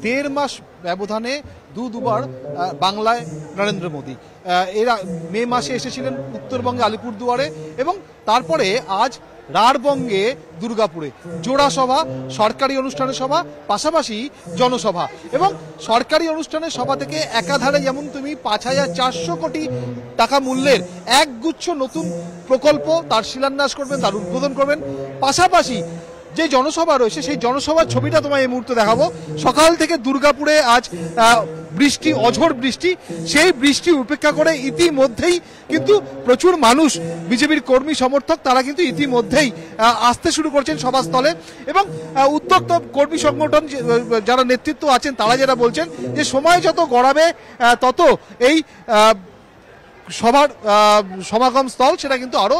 দেড় মাস ব্যবধানে দুবার বাংলায় নরেন্দ্র মোদী। এরা মে মাসে এসেছিলেন উত্তরবঙ্গে আলিপুরদুয়ারে এবং তারপরে আজ রাঢ়বঙ্গে দুর্গাপুরে জোড়া সভা, সরকারি অনুষ্ঠানের সভা, পাশাপাশি জনসভা। এবং সরকারি অনুষ্ঠানের সভা থেকে একাধারে যেমন তুমি ৫,৪০০ কোটি টাকা মূল্যের একগুচ্ছ নতুন প্রকল্প তার শিলান্যাস করবেন, তার উদ্বোধন করবেন। পাশাপাশি যে জনসভা রয়েছে সেই জনসভার ছবিটা তোমায় এই মুহূর্তে দেখাবো। সকাল থেকে দুর্গাপুরে আজ বৃষ্টি, অঝোর বৃষ্টি। সেই বৃষ্টি উপেক্ষা করে ইতিমধ্যেই কিন্তু প্রচুর মানুষ, বিজেপির কর্মী সমর্থক, তারা কিন্তু ইতিমধ্যেই আসতে শুরু করছেন সভাস্থলে। এবং উত্তপ্ত কর্মী সংগঠন যারা নেতৃত্ব আছেন তারা যারা বলছেন যে সময় যত গড়াবে তত এই সভার সমাগম স্থল সেটা কিন্তু আরো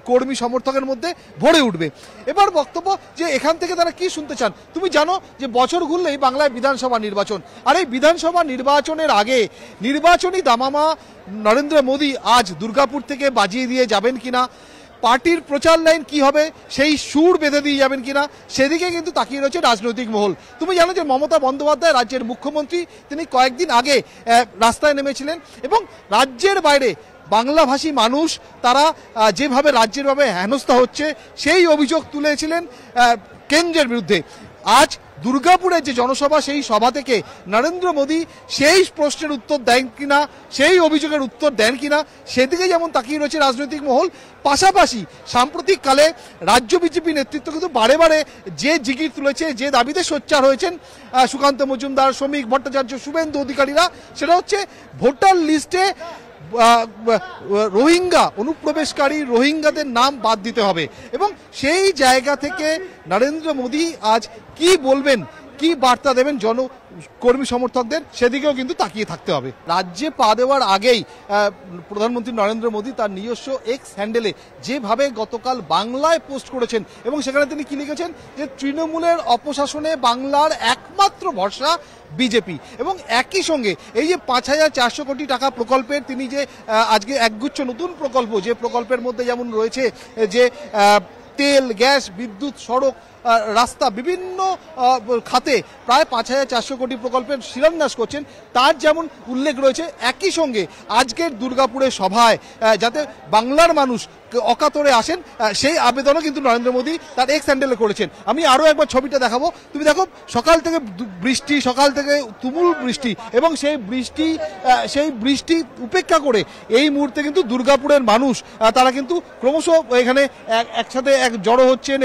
কর্মী সমর্থকের মধ্যে ভরে উঠবে। এবার বক্তব্য যে এখান থেকে তারা কি শুনতে চান। তুমি জানো যে বছর ঘুরলেই বাংলায় বিধানসভা নির্বাচন, আর এই বিধানসভা নির্বাচনের আগে নির্বাচনী দামামা নরেন্দ্র মোদী আজ দুর্গাপুর থেকে বাজিয়ে দিয়ে যাবেন কিনা, পার্টির প্রচার লাইন কি হবে সেই সুর বেঁধে দিয়ে যাবেন কিনা, সেদিকে কিন্তু তাকিয়ে রয়েছে রাজনৈতিক মহল। তুমি জানো যে মমতা বন্দ্যোপাধ্যায় রাজ্যের মুখ্যমন্ত্রী, তিনি কয়েকদিন আগে রাস্তায় নেমেছিলেন এবং রাজ্যের বাইরে বাংলাভাষী মানুষ তারা যেভাবে রাজ্যের ভাবে হেনস্থা হচ্ছে সেই অভিযোগ তুলেছিলেন কেন্দ্রের বিরুদ্ধে। আজ দুর্গাপুরের যে জনসভা, সেই সভা থেকে নরেন্দ্র মোদী সেই প্রশ্নের উত্তর দেন কিনা, সেই অভিযোগের উত্তর দেন কিনা, সেদিকে যেমন তাকিয়ে রয়েছে রাজনৈতিক মহল। পাশাপাশি সাম্প্রতিককালে রাজ্য বিজেপি নেতৃত্ব কিন্তু বারে বারে যে জিগির তুলেছে, যে দাবিতে সোচ্চার হয়েছেন সুকান্ত মজুমদার, শ্রমিক ভট্টাচার্য, শুভেন্দু অধিকারীরা, সেটা হচ্ছে ভোটার লিস্টে রোহিঙ্গা অনুপ্রবেশকারী রোহিঙ্গাদের নাম বাদ দিতে হবে। এবং সেই জায়গা থেকে নরেন্দ্র মোদী আজ কি বলবেন, কি বার্তা দেবেন কর্মী সমর্থকদের, সেদিকেও কিন্তু তাকিয়ে থাকতে হবে। রাজ্যে পা দেওয়ার আগেই প্রধানমন্ত্রী নরেন্দ্র মোদী তার নিজস্ব এক্স হ্যান্ডেলে যেভাবে গতকাল বাংলায় পোস্ট করেছেন এবং সেখানে তিনি কি লিখেছেন যে তৃণমূলের অপশাসনে বাংলার একমাত্র ভরসা বিজেপি। এবং একই সঙ্গে এই যে ৫,৪০০ কোটি টাকা প্রকল্পের তিনি যে আজকে একগুচ্ছ নতুন প্রকল্প, যে প্রকল্পের মধ্যে যেমন রয়েছে যে তেল, গ্যাস, বিদ্যুৎ, সড়ক, রাস্তা, বিভিন্ন খাতে প্রায় ৫,৪০০ কোটি প্রকল্পের শিলান্যাস করছেন, তার যেমন উল্লেখ রয়েছে। একই সঙ্গে আজকের দুর্গাপুরের সভায় যাতে বাংলার মানুষ অকাতরে আসেন সেই আবেদনও কিন্তু নরেন্দ্র মোদী তার এক্স হ্যান্ডেলে করেছেন। আমি আরও একবার ছবিটা দেখাবো। তুমি দেখো সকাল থেকে বৃষ্টি, সকাল থেকে তুমুল বৃষ্টি, এবং সেই বৃষ্টি উপেক্ষা করে এই মুহূর্তে কিন্তু দুর্গাপুরের মানুষ তারা কিন্তু ক্রমশ এখানে একসাথে জড়ো হচ্ছেন।